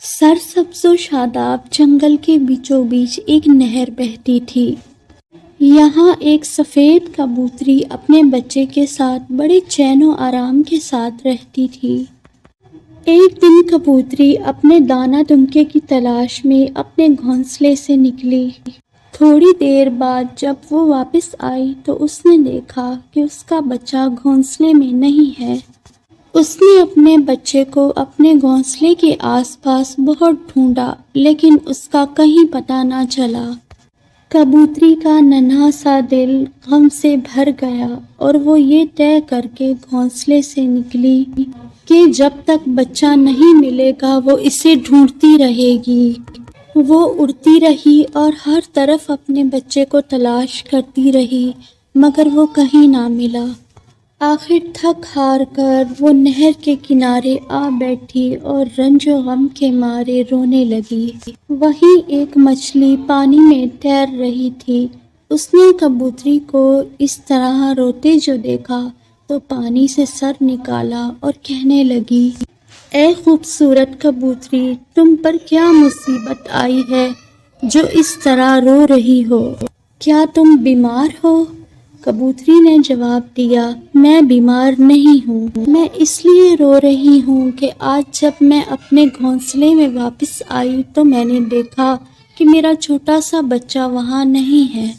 سرسبز و شاداب جنگل کے بیچوں بیچ ایک نہر بہتی تھی۔ یہاں ایک سفید کبوتری اپنے بچے کے ساتھ بڑے چین و آرام کے ساتھ رہتی تھی۔ ایک دن کبوتری اپنے دانہ دنکے کی تلاش میں اپنے گھونسلے سے نکلی۔ تھوڑی دیر بعد جب وہ واپس آئی تو اس نے دیکھا کہ اس کا بچہ گھونسلے میں نہیں ہے۔ اس نے اپنے بچے کو اپنے گھونسلے کے آس پاس بہت ڈھونڈا لیکن اس کا کہیں پتہ نہ چلا۔ کبوتری کا ننھا سا دل غم سے بھر گیا اور وہ یہ طے کر کے گھونسلے سے نکلی کہ جب تک بچہ نہیں ملے گا وہ اسے ڈھونڈتی رہے گی۔ وہ اڑتی رہی اور ہر طرف اپنے بچے کو تلاش کرتی رہی مگر وہ کہیں نہ ملا۔ آخر تھک ہار کر وہ نہر کے کنارے آ بیٹھی اور رنج و غم کے مارے رونے لگی۔ وہیں ایک مچھلی پانی میں تیر رہی تھی۔ اس نے کبوتری کو اس طرح روتے جو دیکھا تو پانی سے سر نکالا اور کہنے لگی، اے خوبصورت کبوتری، تم پر کیا مصیبت آئی ہے جو اس طرح رو رہی ہو؟ کیا تم بیمار ہو؟ کبوتری نے جواب دیا، میں بیمار نہیں ہوں، میں اس لیے رو رہی ہوں کہ آج جب میں اپنے گھونسلے میں واپس آئی تو میں نے دیکھا کہ میرا چھوٹا سا بچہ وہاں نہیں ہے۔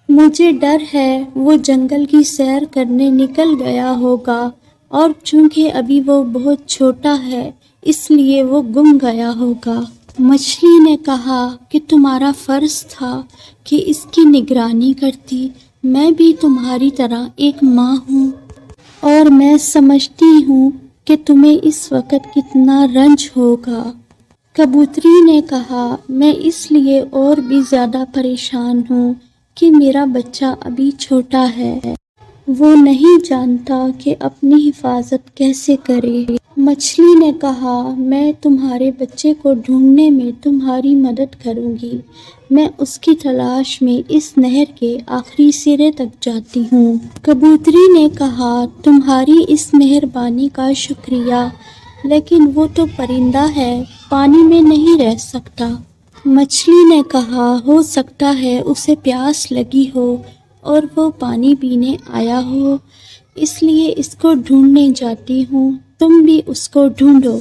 مجھے ڈر ہے وہ جنگل کی سیر کرنے نکل گیا ہوگا اور چونکہ ابھی وہ بہت چھوٹا ہے اس لیے وہ گم گیا ہوگا۔ مچھلی نے کہا کہ تمہارا فرض تھا کہ اس کی نگرانی کرتی، میں بھی تمہاری طرح ایک ماں ہوں اور میں سمجھتی ہوں کہ تمہیں اس وقت کتنا رنج ہوگا۔ کبوتری نے کہا، میں اس لیے اور بھی زیادہ پریشان ہوں کہ میرا بچہ ابھی چھوٹا ہے، وہ نہیں جانتا کہ اپنی حفاظت کیسے کرے۔ مچھلی نے کہا، میں تمہارے بچے کو ڈھونڈنے میں تمہاری مدد کروں گی، میں اس کی تلاش میں اس نہر کے آخری سرے تک جاتی ہوں۔ کبوتری نے کہا، تمہاری اس مہربانی کا شکریہ، لیکن وہ تو پرندہ ہے، پانی میں نہیں رہ سکتا۔ مچھلی نے کہا، ہو سکتا ہے اسے پیاس لگی ہو اور وہ پانی پینے آیا ہو، اس لیے اس کو ڈھونڈنے جاتی ہوں، تم بھی اس کو ڈھونڈو۔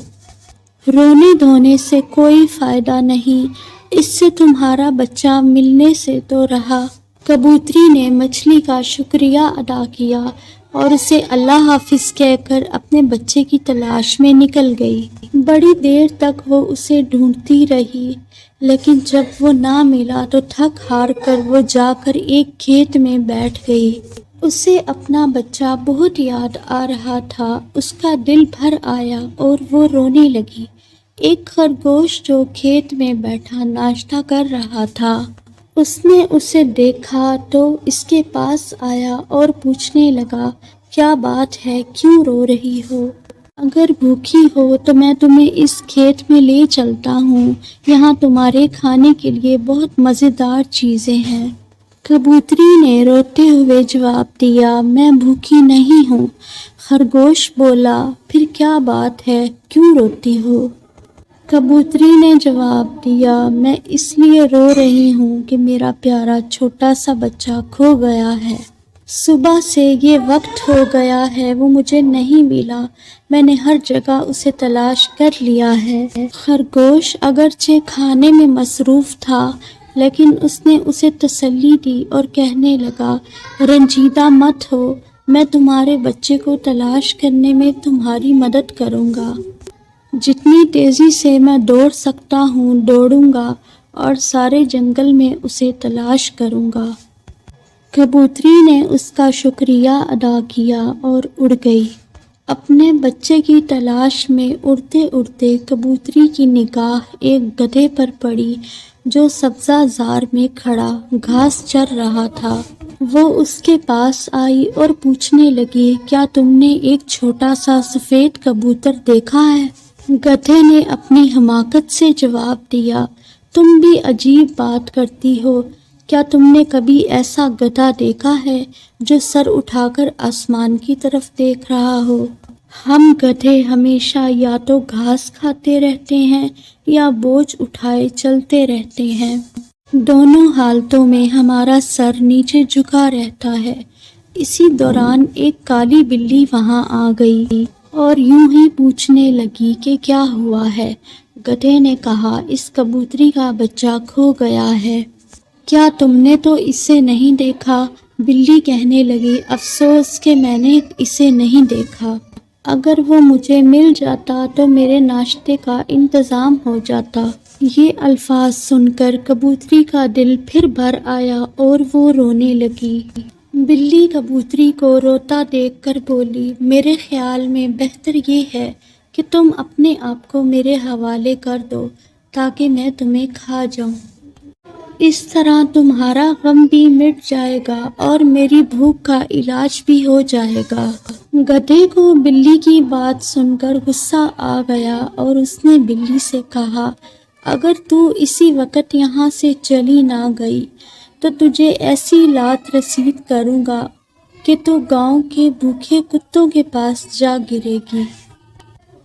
رونے دھونے سے کوئی فائدہ نہیں، اس سے تمہارا بچہ ملنے سے تو رہا۔ کبوتری نے مچھلی کا شکریہ ادا کیا اور اسے اللہ حافظ کہہ کر اپنے بچے کی تلاش میں نکل گئی۔ بڑی دیر تک وہ اسے ڈھونڈتی رہی لیکن جب وہ نہ ملا تو تھک ہار کر وہ جا کر ایک کھیت میں بیٹھ گئی۔ اسے اپنا بچہ بہت یاد آ رہا تھا، اس کا دل بھر آیا اور وہ رونے لگی۔ ایک خرگوش جو کھیت میں بیٹھا ناشتہ کر رہا تھا، اس نے اسے دیکھا تو اس کے پاس آیا اور پوچھنے لگا، کیا بات ہے، کیوں رو رہی ہو؟ اگر بھوکی ہو تو میں تمہیں اس کھیت میں لے چلتا ہوں، یہاں تمہارے کھانے کے لیے بہت مزیدار چیزیں ہیں۔ کبوتری نے روتے ہوئے جواب دیا، میں بھوکی نہیں ہوں۔ خرگوش بولا، پھر کیا بات ہے، کیوں روتی ہو؟ کبوتری نے جواب دیا، میں اس لیے رو رہی ہوں کہ میرا پیارا چھوٹا سا بچہ کھو گیا ہے۔ صبح سے یہ وقت ہو گیا ہے وہ مجھے نہیں ملا، میں نے ہر جگہ اسے تلاش کر لیا ہے۔ خرگوش اگرچہ کھانے میں مصروف تھا لیکن اس نے اسے تسلی دی اور کہنے لگا، رنجیدہ مت ہو، میں تمہارے بچے کو تلاش کرنے میں تمہاری مدد کروں گا۔ جتنی تیزی سے میں دوڑ سکتا ہوں دوڑوں گا اور سارے جنگل میں اسے تلاش کروں گا۔ کبوتری نے اس کا شکریہ ادا کیا اور اڑ گئی۔ اپنے بچے کی تلاش میں اڑتے اڑتے کبوتری کی نگاہ ایک گدھے پر پڑی جو سبزہ زار میں کھڑا گھاس چر رہا تھا۔ وہ اس کے پاس آئی اور پوچھنے لگی، کیا تم نے ایک چھوٹا سا سفید کبوتر دیکھا ہے؟ گدھے نے اپنی حماقت سے جواب دیا، تم بھی عجیب بات کرتی ہو، کیا تم نے کبھی ایسا گدھا دیکھا ہے جو سر اٹھا کر آسمان کی طرف دیکھ رہا ہو؟ ہم گدھے ہمیشہ یا تو گھاس کھاتے رہتے ہیں یا بوجھ اٹھائے چلتے رہتے ہیں، دونوں حالتوں میں ہمارا سر نیچے جھکا رہتا ہے۔ اسی دوران ایک کالی بلی وہاں آ گئی اور یوں ہی پوچھنے لگی کہ کیا ہوا ہے۔ گدھے نے کہا، اس کبوتری کا بچہ کھو گیا ہے، کیا تم نے تو اسے نہیں دیکھا؟ بلی کہنے لگی، افسوس کہ میں نے اسے نہیں دیکھا، اگر وہ مجھے مل جاتا تو میرے ناشتے کا انتظام ہو جاتا۔ یہ الفاظ سن کر کبوتری کا دل پھر بھر آیا اور وہ رونے لگی۔ بلی کبوتری کو روتا دیکھ کر بولی، میرے خیال میں بہتر یہ ہے کہ تم اپنے آپ کو میرے حوالے کر دو تاکہ میں تمہیں کھا جاؤں۔ اس طرح تمہارا غم بھی مٹ جائے گا اور میری بھوک کا علاج بھی ہو جائے گا۔ گدھے کو بلی کی بات سن کر غصہ آ گیا اور اس نے بلی سے کہا، اگر تو اسی وقت یہاں سے چلی نہ گئی تو تجھے ایسی لات رسید کروں گا کہ تو گاؤں کے بھوکے کتوں کے پاس جا گرے گی۔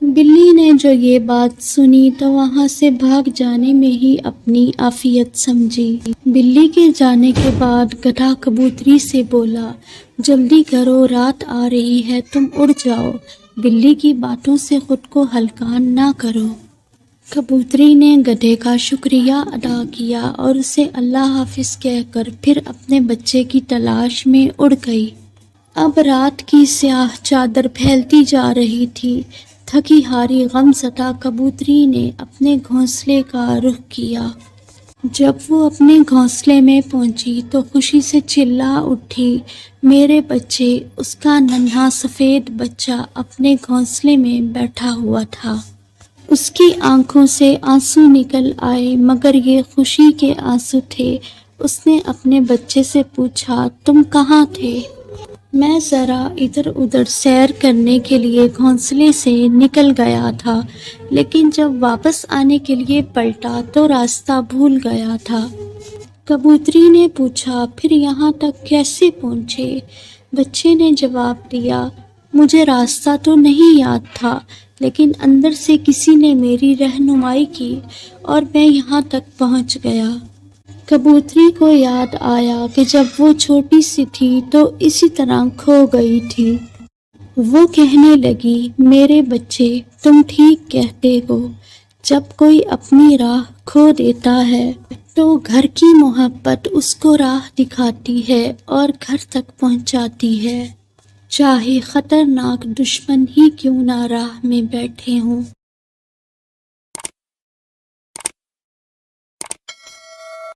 بلی نے جو یہ بات سنی تو وہاں سے بھاگ جانے میں ہی اپنی عافیت سمجھی۔ بلی کے جانے کے بعد گدھا کبوتری سے بولا، جلدی کرو، رات آ رہی ہے، تم اڑ جاؤ، بلی کی باتوں سے خود کو ہلکان نہ کرو۔ کبوتری نے گدھے کا شکریہ ادا کیا اور اسے اللہ حافظ کہہ کر پھر اپنے بچے کی تلاش میں اڑ گئی۔ اب رات کی سیاہ چادر پھیلتی جا رہی تھی۔ تھکی ہاری غم زدہ کبوتری نے اپنے گھونسلے کا رخ کیا۔ جب وہ اپنے گھونسلے میں پہنچی تو خوشی سے چلا اٹھی، میرے بچے! اس کا ننھا سفید بچہ اپنے گھونسلے میں بیٹھا ہوا تھا۔ اس کی آنکھوں سے آنسو نکل آئے مگر یہ خوشی کے آنسو تھے۔ اس نے اپنے بچے سے پوچھا، تم کہاں تھے؟ میں ذرا ادھر ادھر سیر کرنے کے لیے گھونسلے سے نکل گیا تھا، لیکن جب واپس آنے کے لیے پلٹا تو راستہ بھول گیا تھا۔ کبوتری نے پوچھا، پھر یہاں تک کیسے پہنچے؟ بچے نے جواب دیا، مجھے راستہ تو نہیں یاد تھا، لیکن اندر سے کسی نے میری رہنمائی کی اور میں یہاں تک پہنچ گیا۔ کبوتری کو یاد آیا کہ جب وہ چھوٹی سی تھی تو اسی طرح کھو گئی تھی۔ وہ کہنے لگی، میرے بچے، تم ٹھیک کہتے ہو، جب کوئی اپنی راہ کھو دیتا ہے تو گھر کی محبت اس کو راہ دکھاتی ہے اور گھر تک پہنچاتی ہے، چاہے خطرناک دشمن ہی کیوں نہ راہ میں بیٹھے ہوں۔